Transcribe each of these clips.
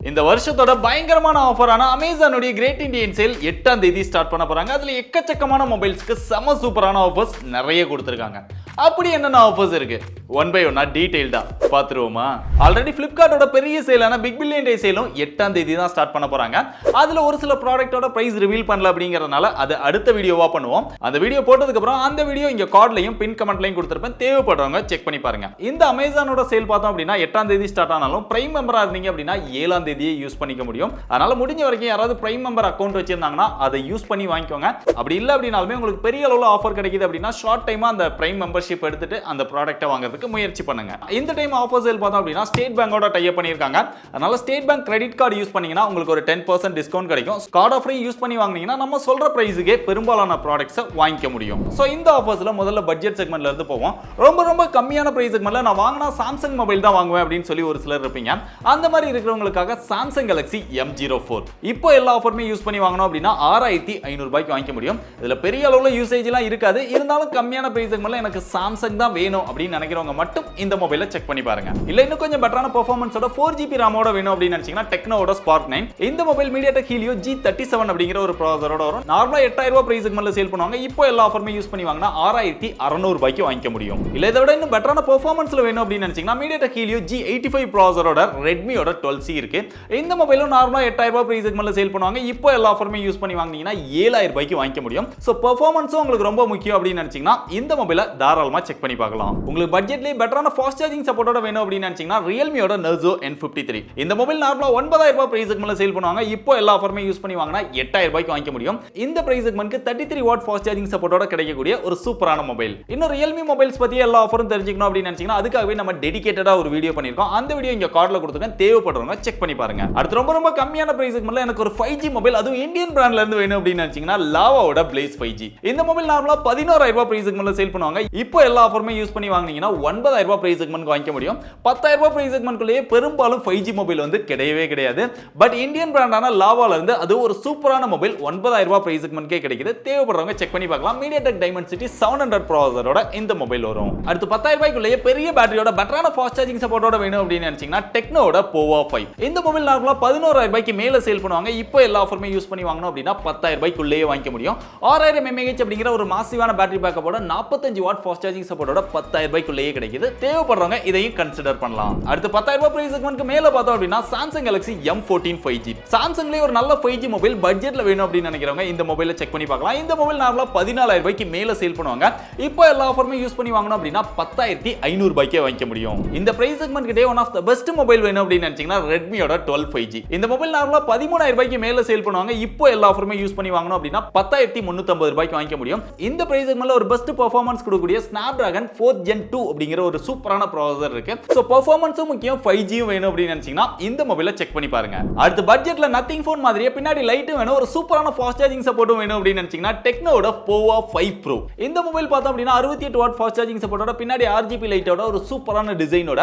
இந்த வருஷத்தோட பயங்கரமான ஆஃபரான அமேசானுடைய கிரேட் இண்டியன் சேல் 8ஆம் தேதி ஸ்டார்ட் பண்ண போறாங்க. அதுல எக்கச்சக்கமான மொபைல்ஸ்க்கு செம சூப்பரான ஆஃபர்ஸ் நிறைய கொடுத்திருக்காங்க. அப்படி என்னென்ன ஆஃபர்ஸ் இருக்கு ஒன் பை ஒன்னா டீடைல்டா பாத்துருவோமா? ஆல்ரெடி பிளிப்கார்ட்டோட பெரிய சேலான பிக் பில்லியன் டே சேலும் 8ஆம் தேதி தான் ஸ்டார்ட் பண்ண போறாங்க. அதுல ஒரு சில ப்ராடக்ட்டோட பிரைஸ் ரிவீல் பண்ணல அப்படிங்கறதுனால அது அடுத்த வீடியோவா பண்ணுவோம். அந்த வீடியோ போட்டதுக்கு அப்புறம் அந்த வீடியோ இங்க கார்ட்லயும் பின் கமெண்ட்லயும் கொடுத்திருப்பேன். தேவைப்படுறவங்க செக் பண்ணி பாருங்க. இந்த அமேசானோட சேல் பார்த்தோம் அப்படின்னா 8ஆம் தேதி ஸ்டார்ட் ஆனாலும் பிரைம் மெம்பரா இருந்தீங்க அப்படின்னா 7ஆம் தேதியே யூஸ் பண்ணிக்க முடியும். அதனால முடிஞ்ச வரைக்கும் யாராவது பிரைம் மெம்பர் அக்கவுண்ட் வச்சிருந்தாங்கன்னா அதை யூஸ் பண்ணி வாங்கிக்கோங்க. அப்படி இல்ல அப்படினாலுமே உங்களுக்கு பெரிய அளவுல ஆஃபர் கிடைக்குது அப்படின்னா ஷார்ட் டைமா அந்த பிரைம் மெம்பர்ஷிப் எடுத்துட்டு அந்த ப்ராடக்ட்டை வாங்குறதுக்கு முயற்சி பண்ணுங்க. இந்த டைம் ஆஃபர் சேல் பார்த்தோம் அப்படின்னா ஸ்டேட் பேங்கோட டை அப் பண்ணிருக்காங்க. அதனால state bank credit card use பண்ணீங்கன்னா உங்களுக்கு ஒரு 10% டிஸ்கவுண்ட் கிடைக்கும். கார்டு ஃப்ரீ யூஸ் பண்ணி வாங்குனீங்கன்னா நம்ம சொல்ற பிரைஸ்க்கே பெரும்பாலான ப்ராடக்ட்ஸ் வாங்கிக்க முடியும். சோ இந்த ஆஃபர்ஸ்ல முதல்ல பட்ஜெட் செக்மெண்ட்ல இருந்து போவோம். ரொம்ப கம்மியான பிரைஸ் செக்மெண்ட்ல நான் வாங்கினா சாம்சங் மொபைல் தான் வாங்குவேன் அப்படின்னு சொல்லி ஒரு சிலர் இருப்பீங்க. அந்த மாதிரி இருக்கிறவங்களுக்காக சாம்சங் Galaxy M04 இப்போ எல்லா ஆஃபருமே யூஸ் பண்ணி வாங்கணும் அப்படின்னா 6500 ரூபாய்க்கு வாங்கிக்க முடியும். இதுல பெரிய அளவுல யூசேஜ் எல்லாம் இருக்காது. இருந்தாலும் கம்மியான பிரைஸ் செக்மெண்ட்ல எனக்கு சாம்சங் தான் வேணும் அப்படின்னு நினைக்கிறவங்க மட்டும் இந்த மொபைலை செக் பண்ணி பாருங்க. இல்ல இன்னும் கொஞ்சம் பெட்டரான பெர்ஃபார்மன்ஸோட 4GB ராமோட வேணும் அப்படின்னு நினைச்சீங்கன்னா டெக்னோட Spark 9 இந்த மொபைல் MediaTek Helio G37 அப்படிங்கிற ஒரு ப்ராசஸரோட வரும். நார்மலா 8000 ரூபாய் பிரைஸ் செக்மெண்ட்ல சேல் பண்ணுவாங்க. இப்போ எல்லா ஆஃபருமே யூஸ் பண்ணி வாங்கினா 6600 ரூபாய்க்கு வாங்கிக்க முடியும். இல்ல இதை விட இன்னும் பெட்டரான பெர்ஃபார்மன்ஸ்ல வேணும் அப்படின்னு நினைச்சீங்கன்னா MediaTek Helio G85 ப்ராசஸரோட Redmi-யோட 12C இருக்கு. இந்த மொபைலும் நார்மலா 8000 ரூபாய் பிரைஸ் செக்மெண்ட்ல சேல் பண்ணுவாங்க. இப்போ எல்லா ஆஃபருமே யூஸ் பண்ணி வாங்குனீங்கன்னா 7000 ரூபாய்க்கு வாங்கிக்க முடியும். சோ பெர்ஃபார்மன்ஸும் உங்களுக்கு ரொம்ப முக்கியம் அப்படின்னு நினைச்சீங்கன்னா இந்த மொபைலை தாராளமா செக் பண்ணி பார்க்கலாம். உங்களுக்கு பட்ஜெட்லயே பெட்டரான ஃபாஸ்ட் சார்ஜிங் சப்போர்ட்டோட வேணும் அப்படின்னு நினைச்சீங்கன்னா Realme-யோட Narzo N53 இந்த மொபைல் நார்மலா 9000 ரூபாய் பிரைஸ் செக்மெண்ட்ல சேல் பண்ணுவாங்க. இப்போ எல்லா ஆஃபருமே யூஸ் பண்ணி வாங்கினா 8000 ரூபாய்க்கு வாங்கிக்க முடியும். இந்த பிரைஸ் செக்மெண்ட்க்கு 33 வாட் ஃபாஸ்ட் சார்ஜிங் சப்போர்ட்டோட கிடைக்கக்கூடிய ஒரு சூப்பரான மொபைல். இன்னும் Realme மொபைல்ஸ் பத்தி எல்லா ஆஃபரும் தெரிஞ்சுக்கணும் அப்படின்னு நினைச்சீங்கன்னா அதுக்காகவே நம்ம டெடிகேட்டடா ஒரு வீடியோ பண்ணிருக்கோம். அந்த வீடியோ இங்க கார்ட்ல கொடுத்துருக்கேன். தேவைப்படுறவங்க செக் பண்ணி பாருங்க. அடுத்து ரொம்ப கம்மியான பிரைஸ் செக்மெண்ட்ல எனக்கு ஒரு 5G மொபைல் அதுவும் இந்தியன் பிராண்ட்ல இருந்து வேணும் அப்படின்னு நினைச்சீங்கன்னா லாவாவோட Blaze 5G இந்த மொபைல் நார்மலா 11000 ரூபாய் பிரைஸ் செக்மெண்ட்ல சேல் பண்ணுவாங்க. இப்போ எல்லா ஆஃபருமே யூஸ் பண்ணி வாங்குனீங்கன்னா 9000 ரூபாய் பிரைஸ் செக்மெண்ட் வாங்கிக்க முடியும். 10000 ரூபாய் பிரைஸ் செக்மெண்ட்குள்ளேயே பெரும்பாலும் 5G மொபைல் வந்து கிடையவே கிடையாது. பட் இந்தியன் பிராண்டான லாவால இருந்து அது ஒரு சூப்பரான மொபைல் 9000 ரூபாய் பிரைஸ் செக்மெண்ட்க்கே கிடைக்குது. தேவைப்படுறவங்க செக் பண்ணி பார்க்கலாம். MediaTek Dimensity 700 ப்ராசஸரோட இந்த மொபைல் வரும். அடுத்து 10000 ரூபாய்க்குள்ளேயே பெரிய பேட்டரியோட பெட்டரான ஃபாஸ்ட் சார்ஜிங் சப்போர்ட்டோட வேணும் அப்படின்னு நினைச்சீங்கன்னா டெக்னோட Povo 5 இந்த மொபைல் நார்மலா 11000 ரூபாய்க்கு மேல சேல் பண்ணுவாங்க. இப்போ எல்லா ஆஃபருமே யூஸ் பண்ணி வாங்கணும் அப்படின்னா 10000 ரூபாய்க்குள்ளேயே வாங்கிக்க முடியும். 6000 mAh அப்படிங்கிற ஒரு மாசிவான பேட்டரி பேக்கப்போட 45 வாட் ஃபாஸ்ட் சார்ஜிங் சப்போர்ட்டோட 10000 ரூபாய்க்குள்ளேயே கிடைக்குது. தேவைப்படுறவங்க இதையும் கன்சிடர் பண்ணலாம். அடுத்து 10000 ரூபாய் பிரைஸ் செக்மெண்ட்க்கு மேல பார்த்தோம் அப்படின்னா Samsung Galaxy M14 5G சாம்சங்லயே ஒரு நல்ல 5G மொபைல் பட்ஜெட்ல வேணும் அப்படின்னு நினைக்கிறவங்க இந்த மொபைலை செக் பண்ணி பார்க்கலாம். இந்த மொபைல் நார்மலா 14000 ரூபாய்க்கு மேல சேல் பண்ணுவாங்க. இப்போ எல்லா ஆஃபருமே யூஸ் பண்ணி வாங்கணும் அப்படின்னா 10500 ரூபாய்க்கே வாங்கிக்க முடியும். இந்த பிரைஸ் செக்மெண்ட் கிட்டே one of the best mobile வேணும் அப்படின்னு நினைச்சீங்கன்னா Redmi-யோட 12 5G இந்த மொபைல் நார்மலா 13000 ரூபாய்க்கு மேல சேல் பண்ணுவாங்க. இப்போ எல்லா ஆஃபருமே யூஸ் பண்ணி வாங்கணும் அப்படின்னா 10350 ரூபாய்க்கு வாங்கிக்க முடியும். இந்த பிரைஸ் செக்மெண்ட்ல ஒரு பெஸ்ட் பெர்ஃபார்மன்ஸ் கொடுக்கக்கூடிய Snapdragon 4 Gen 2 அப்படிங்கிற ஒரு சூப்பரான ப்ராசஸர் இருக்கு. சோ பெர்ஃபார்மன்ஸும் முக்கியம் 5G வேணும் அப்படின்னு நினைச்சீங்கன்னா இந்த மொபைலை செக் பண்ணி பாருங்க. அடுத்து பட்ஜெட்ல நத்திங் ஃபோன் மாதிரியே பின்னாடி லைட் வேணும் ஒரு சூப்பரான ஃபாஸ்ட் சார்ஜிங் சப்போர்ட்டும் வேணும் அப்படின்னு நினைச்சீங்கன்னா டெக்னோட Povo 5 Pro இந்த மொபைல் பார்த்தோம் அப்படின்னா 68 வாட் ஃபாஸ்ட் சார்ஜிங் சப்போர்ட்டோட பின்னாடி RGB லைட்டோட ஒரு சூப்பரான டிசைனோட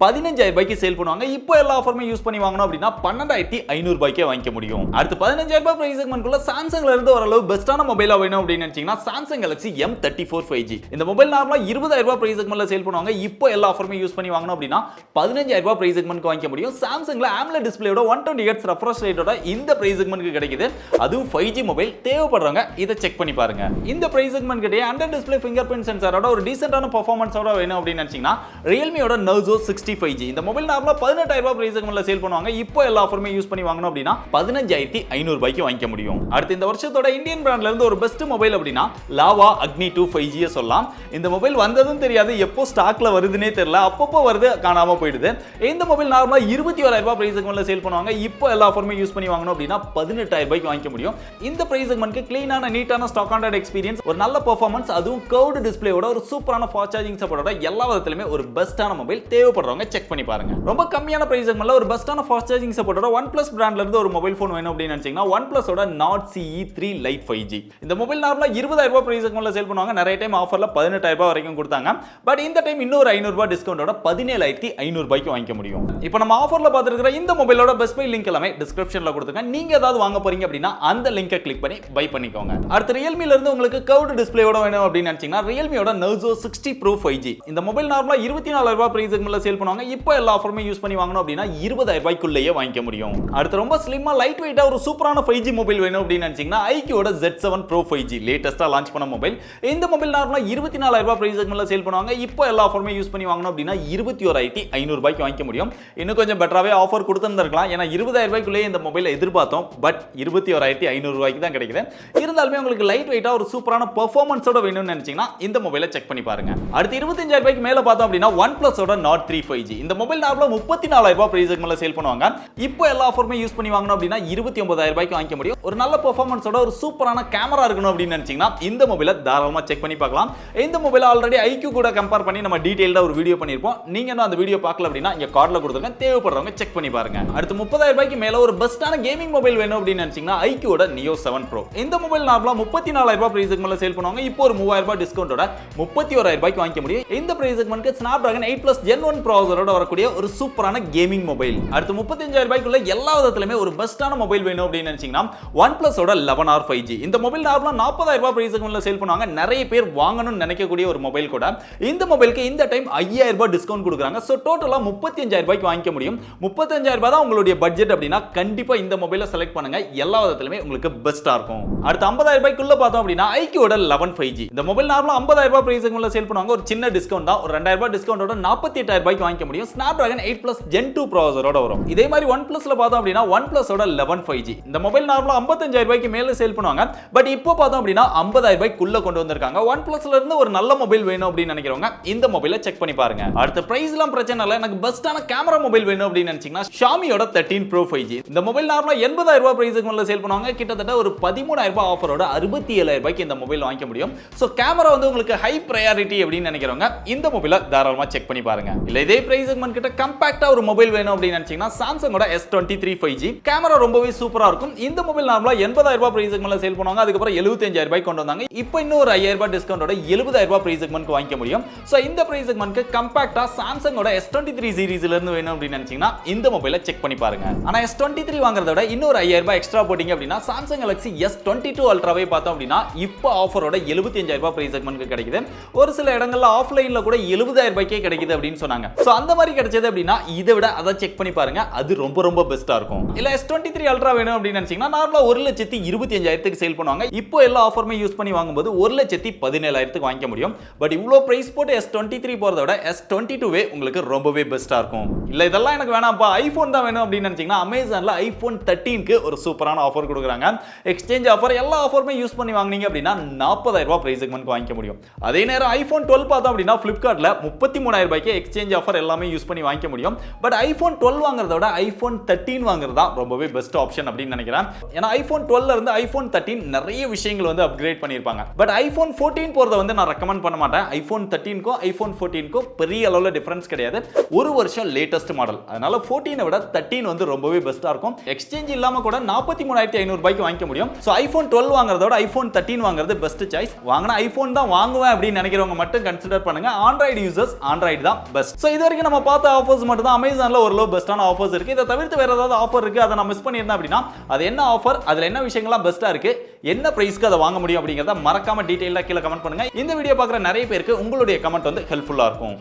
15000 ரூபாய்க்கு சேல் பண்ணுவாங்க. இப்போ எல்லா ஆஃபருமே யூஸ் பண்ணி வாங்கணும் அப்படின்னா 12500 ரூபாய்க்கே வாங்கிக்க முடியும். அடுத்து 15000 ரூபாய் பிரைஸ் செக்மெண்ட்குள்ள சாம்சங்ல இருந்து ஓரளவு பெஸ்டான மொபைலா வேணும் அப்படின்னு நினைச்சீங்கன்னா Samsung Galaxy M34 5G இந்த மொபைல் நார்மலா 20000 ரூபாய் பிரைஸ் செக்மெண்ட்ல சேல் பண்ணுவாங்க. இப்போ எல்லா ஆஃபருமே யூஸ் பண்ணி வாங்கணும் அப்படின்னா 15000 ரூபாய் பிரைஸ் செக்மெண்ட்க்கு வாங்கிக்க முடியும். சாம்சங்ல AMOLED டிஸ்ப்ளேயோட 120Hz ரெஃப்ரெஷ் ரேட்டோட இந்த பிரைஸ் செக்மெண்ட்க்கு கிடைக்குது. அதுவும் 5G மொபைல். தேவைப்படுறவங்க இதை செக் பண்ணி பாருங்க. இந்த பிரைஸ் செக்மெண்ட் கிட்டே அண்டர் டிஸ்ப்ளே ஃபிங்கர் பிரிண்ட் சென்சாரோட ஒரு டீசென்ட்டான பெர்ஃபார்மன்ஸோட வேணும் அப்படின்னு நினைச்சீங்கன்னா Realme-யோட Narzo 65G இந்த மொபைல் நார்மலா 18000 ரூபாய் பிரைஸ் செக்மெண்ட்ல சேல் பண்ணுவாங்க. இப்போ எல்லா ஆஃபருமே யூஸ் பண்ணி வாங்கணும் அப்படின்னா 15500 ரூபாய்க்கு வாங்கிக்க முடியும். அடுத்து இந்த வருஷத்தோட இந்தியன் பிராண்ட்ல இருந்து ஒரு பெஸ்ட் மொபைல் அப்படின்னா Lava Agni 2 5G சொல்லலாம். இந்த மொபைல் வந்ததும் தெரியாது, எப்போ ஸ்டாக்ல வருதுன்னே தெரியல, அப்பப்போ வருது காணாம போயிடுது. இந்த மொபைல் நார்மலா 21000 ரூபாய் பிரைஸ் செக்மெண்ட்ல சேல் பண்ணுவாங்க. இப்போ எல்லா ஆஃபருமே யூஸ் பண்ணி வாங்கணும் அப்படின்னா 18000 ரூபாய்க்கு வாங்கிக்க முடியும். இந்த பிரைஸ் செக்மெண்ட்க்கு க்ளீனான நீட்டான ஸ்டாக் ஆண்டட் எக்ஸ்பீரியன்ஸ் ஒரு நல்ல பெர்ஃபார்மன்ஸ் அதுவும் கர்வ்டு டிஸ்ப்ளேயோட ஒரு சூப்பரான ஃபாஸ்ட் சார்ஜிங் சப்போர்ட்டோட எல்லா விதத்திலுமே ஒரு பெஸ்டான மொபைல். தேவைப்படுறவங்க செக் பண்ணி பாருங்க. ரொம்ப கம்மியான பிரைஸ் செக்மெண்ட்ல ஒரு பெஸ்டான ஃபாஸ்ட் சார்ஜிங் சப்போர்ட்டோட OnePlus பிராண்ட்ல இருந்து ஒரு மொபைல் ஃபோன் வேணும் அப்படின்னு நினைச்சீங்கன்னா OnePlus-ஓட Nord CE3 Lite 5G இந்த மொபைல் நார்மலா 20000 ரூபாய் பிரைஸ் செக்மெண்ட்ல சேல் பண்ணுவாங்க. நிறைய டைம் ஆஃபர்ல 18000 ரூபாய் வரைக்கும் கொடுத்தாங்க. பட் இந்த டைம் இன்னொரு 500 ரூபாய் டிஸ்கவுண்டோட 17500 ரூபாய்க்கு வாங்கிக்க முடியும். இப்போ நம்ம ஆஃபர்ல பார்த்துருக்கிற இந்த மொபைலோட பெஸ்ட் பை லிங்க் எல்லாமே டிஸ்கிரிப்ஷன்ல கொடுத்துருக்கேன். நீங்க ஏதாவது வாங்க போறீங்க அப்படின்னா அந்த லிங்கை கிளிக் பண்ணி பை பண்ணிக்கோங்க. அடுத்து Realme-ல இருந்து உங்களுக்கு கர்வ்டு டிஸ்ப்ளேயோட வேணும் அப்படின்னு நினைச்சீங்கன்னா Realme-யோட Narzo 60 Pro 5G இந்த மொபைல் நார்மலா 24000 ரூபாய் பிரைஸ் செக்மெண்ட்ல சேல் பண்ணுவாங்க. இப்போ எல்லா ஆஃபருமே யூஸ் பண்ணி வாங்கணும் அப்படின்னா 20000 ரூபாய்க்கு ரூபாய்க்குள்ளேயே வாங்கிக்க முடியும். அடுத்து ரொம்ப ஸ்லிம்மா லைட் வெயிட்டா ஒரு சூப்பரான 5G மொபைல் வேணும் அப்படின்னு நினைச்சீங்கன்னா ஐக்கியோட Z7 Pro 5G லேட்டஸ்டா லான்ச் பண்ண மொபைல். இந்த மொபைல் நார்மலா 24,000 ரூபாய் பிரைஸ் செக்மெண்ட்ல சேல் பண்ணுவாங்க. இப்போ எல்லா ஆஃபருமே யூஸ் பண்ணி வாங்கணும் அப்படின்னா 21,500 ரூபாய்க்கு வாங்கிக்க முடியும். இன்னும் கொஞ்சம் பெட்டராவே ஆஃபர் கொடுத்திருந்திருக்கலாம். ஏன்னா 20,000 ரூபாய்க்குள்ளே இந்த மொபைலை எதிர்பார்த்தோம். பட் 21,500 ரூபாய்க்கு தான் கிடைக்குது. இருந்தாலுமே உங்களுக்கு லைட் வெயிட்டா ஒரு சூப்பரான பெர்ஃபார்மன்ஸோட வேணும்னு நினைச்சீங்கன்னா இந்த மொபைலை செக் பண்ணி பாருங்க. அடுத்து 25,000 ரூபாய்க்கு மேல பார்த்தோம் அப்படின்னா OnePlus ஓட Nord 3 5G. இந்த மொபைல் நார்மலா 34,000 ரூபாய் பிரைஸ் செக்மெண்ட்ல சேல் பண்ணுவாங்க. இப்போ எல்லா ஆஃபருமே யூஸ் பண்ணி வாங்கணும் அப்படின்னா 29,000 ரூபாய்க்கு வாங்கிக்க முடியும். ஒரு நல்ல பெர்ஃபார்மன்ஸோட ஒரு சூப்பரான கேமரா இருக்கணும் அப்படின்னு நினைச்சீங்கன்னா இந்த மொபைலை தாராளமா செக் பண்ணி பார்க்கலாம். இந்த மொபைலை ஆல்ரெடி IQ கூட கம்பேர் பண்ணி நம்ம டீடைல்டா ஒரு வீடியோ பண்ணிருப்போம். நீங்க இன்னும் அந்த வீடியோ பார்க்கல அப்படின்னா இங்க கார்ட்ல கொடுத்துருக்கேன், தேவைப்படுறவங்க செக் பண்ணி பாருங்க. அடுத்து 30,000 ரூபாய்க்கு மேல ஒரு பெஸ்டான கேமிங் மொபைல் வேணும் அப்படின்னு நினைச்சீங்கன்னா IQோட Neo 7 Pro. இந்த மொபைல் நார்மலா 34,000 ரூபாய் பிரைஸ் செக்மெண்ட்ல சேல் பண்ணுவாங்க. இப்போ ஒரு 3,000 ரூபாய் டிஸ்கவுண்டோட 31,000 ரூபாய்க்கு வாங்கிக்க முடியும். இந்த பிரைஸ் செக்மெண்ட்க்கு Snapdragon 8+ Gen 1 ப்ராசஸரோட வரக்கூடிய ஒரு சூப்பரான கேமிங் மொபைல். அடுத்து 35,000 ரூபாய்க்குள்ள எல்லா விதத்திலுமே ஒரு பெஸ்டான மொபைல் வேணும் அப்படின்னு நினைச்சீங்கன்னா OnePlus ஓட 11R 5G. இந்த மொபைல் நார்மலா 40,000 ரூபாய் பிரைஸ் செக்மெண்ட்ல சேல் பண்ணுவாங்க. நிறைய பேர் வாங்கணும்னு நினைக்கக்கூடிய ஒரு மொபைல் கூட. இந்த மொபைலுக்கு இந்த டைம் 5,000 ரூபாய் டிஸ்கவுண்ட் கொடுக்குறாங்க. சோ டோட்டலா 35,000 ரூபாய்க்கு வாங்கிக்க முடியும். 35,000 ரூபாய் தான் உங்களுடைய பட்ஜெட் அப்படின்னா கண்டிப்பா இந்த மொபைலை செலக்ட் பண்ணுங்க. எல்லா விதத்திலுமே உங்களுக்கு பெஸ்டா இருக்கும். அடுத்து 50,000 ரூபாய்க்குள்ள பார்த்தோம் அப்படின்னா IQோட 11 5G. இந்த மொபைல் நார்மலா 50,000 ரூபாய் பிரைஸ் செக்மெண்ட்ல சேல் பண்ணுவாங்க. ஒரு சின்ன டிஸ்கவுண்ட் தான், ஒரு 2,000 ரூபாய் டிஸ்கவுண்டோட 48,000 ரூபாய்க்கு வாங்கிக்க முடியும். Snapdragon 8+ Gen 2 ப்ராசஸரோட வரும். இதே மாதிரி OnePlusல பார்த்தோம் அப்படின்னா OnePlus ஓட 11 5G. இந்த மொபைல் நார்மலா 55,000 ரூபாய்க்கு மேல சேல் பண்ணுவாங்க. பட் இப்போ பார்த்தோம் அப்படின்னா 50,000 ரூபாய்க்குள்ள கொண்டு வந்திருக்காங்க. OnePlusல இருந்து ஒரு நல்ல மொபைல் வேணும் அப்படின்னு நினைக்கிறவங்க இந்த மொபைலை செக் பண்ணி பாருங்க. அடுத்த பிரைஸ்லாம் பிரச்சனை இல்ல, எனக்கு பெஸ்டான கேமரா மொபைல் வேணும் அப்படின்னு நினைச்சீங்கன்னா Xiaomiயோட 13 Pro 5G. இந்த மொபைல் நார்மலா 80,000 ரூபாய் பிரைஸ் செக்மெண்ட்ல சேல் பண்ணுவாங்க. கிட்டத்தட்ட ஒரு 13,000 ரூபாய் ஆஃபரோட 67,000 ரூபாய்க்கு இந்த மொபைல் வாங்கிக்க முடியும். சோ கேமரா வந்து உங்களுக்கு ஹை பிரையாரிட்டி அப்படின்னு நினைக்கிறவங்க இந்த மொபைலை தாராளமா செக் பண்ணி பாருங்க. இல்ல இதே பிரைஸ் செக்மெண்ட் கிட்ட கம்பாக்ட்டா ஒரு மொபைல் வேணும் அப்படின்னு நினைச்சீங்கன்னா Samsungோட S23 5G. கேமரா ரொம்பவே சூப்பரா இருக்கும். இந்த மொபைல் நார்மலா 80,000 ரூபாய் பிரைஸ் செக்மெண்ட்ல சேல் பண்ணுவாங்க. அதுக்கு அப்புறம் 75,000 ரூபாய் கொண்டு வந்தாங்க. இப்போ இன்னும் ஒரு 5,000 ரூபாய் டிஸ்கவுண்டோட 70,000 ரூபாய் பிரைஸ் செக்மெண்ட்க்கு வாங்கிக்க முடியும். சோ இந்த பிரைஸ் செக்மெண்ட்க்கு கம்பாக்ட்டா Samsungோட S23 சீரிஸ்ல இருந்து வேணும் அப்படின்னு நினைச்சீங்கன்னா இந்த மொபைலை செக் பண்ணி பாருங்க. ஆனா S23 வாங்குறத விட இன்னொரு 5,000 ரூபாய் எக்ஸ்ட்ரா போடிங்க அப்படின்னா Samsung Galaxy S22 Ultraவை பார்த்தோம் அப்படின்னா இப்போ ஆஃபரோட 75,000 ரூபாய் பிரைஸ் செக்மெண்ட்க்கு கிடைக்குது. ஒரு சில இடங்கள்ல ஆஃப்லைன்ல கூட 70,000 ரூபாய்க்கே கிடைக்குது அப்படின்னு சொன்னாங்க. சோ அந்த மாதிரி கிடைச்சது அப்படின்னா இதை விட அதை செக் பண்ணி பாருங்க, அது ரொம்ப ரொம்ப பெஸ்டா இருக்கும். இல்ல S23 Ultra வேணும் அப்படின்னு நினைச்சீங்கன்னா நார்மலா 1,25,000 சேல் பண்ணுவாங்க. இப்போ எல்லா ஆஃபருமே யூஸ் பண்ணி வாங்கும்போது 1,17,000 வாங்கிக்க முடியும். பட் இவ்வளோ பிரைஸ் போட்டு S23 போறத விட S22வே உங்களுக்கு ரொம்பவே பெஸ்டா இருக்கும். இல்ல இதெல்லாம் எனக்கு வேணாம்ப்பா, ஐபோன் தான் வேணும் அப்படின்னு நினைச்சீங்கன்னா அமேசான்ல iPhone 13க்கு ஒரு சூப்பரான ஆஃபர் கொடுக்குறாங்க. எக்ஸ்சேஞ்ச் ஆஃபர் எல்லா ஆஃபருமே யூஸ் பண்ணி வாங்குனீங்க அப்படின்னா 40,000 ரூபாய் பிரைஸ் செக்மெண்ட்க்கு வாங்கிக்க முடியும். அதே நேரம் iPhone 12 பார்த்தோம் அப்படின்னா Flipkartல 33,000 ரூபாய்க்கு எக்ஸ்சேஞ்ச் ஆஃபர் எல்லாமே யூஸ் பண்ணி வாங்கிக்க முடியும். பட் iPhone 12 வாங்குறத விட iPhone 13 வாங்குறது தான் ரொம்பவே பெஸ்ட் ஆப்ஷன் அப்படின்னு நினைக்கிறேன். ஏன்னா iPhone 12ல இருந்து iPhone 13 நிறைய விஷயங்கள் வந்து அப்கிரேட் பண்ணிருப்பாங்க. பட் iPhone 14 போறத வந்து நான் ரெக்கமெண்ட் பண்ண மாட்டேன். iPhone 13க்கும் iPhone 14க்கும் பெரிய அளவுல டிஃபரன்ஸ் கிடையாது. ஒரு வருஷம் லேட்டஸ்ட் மாடல். அதனால 14 விட 13 வந்து ரொம்பவே பெஸ்டா இருக்கும். எக்ஸ்சேஞ்ச் இல்லாம கூட 43,500 ரூபாய்க்கு வாங்கிக்க முடியும். சோ iPhone 12 வாங்குறத விட iPhone 13 வாங்குறது பெஸ்ட் சாய்ஸ். வாங்குனா iPhone தான் வாங்குவேன் அப்படின்னு நினைக்கிறவங்க மட்டும் கன்சிடர் பண்ணுங்க. Android யூசர்ஸ் Android தான் பெஸ்ட். சோ இது வரைக்கும் நம்ம பார்த்த ஆஃபர்ஸ் மட்டும் தான். Amazonல ஒரு லோ பெஸ்டான ஆஃபர்ஸ் இருக்கு. இதை தவிர்த்து வேற ஏதாவது ஆஃபர் இருக்கு, அதை நான் மிஸ் பண்ணியிருந்தேன் அப்படின்னா அது என்ன ஆஃபர், அதுல என்ன விஷயங்கள்லாம் பெஸ்டா இருக்கு, என்ன பிரைஸ்க்கு அதை வாங்க முடியும் அப்படிங்கறத மறக்காம டீடைலா கீழே கமெண்ட் பண்ணுங்க. இந்த வீடியோ பார்க்குற நிறைய பேருக்கு உங்களுடைய கமெண்ட் வந்து ஹெல்ப்ஃபுல்லா இருக்கும்.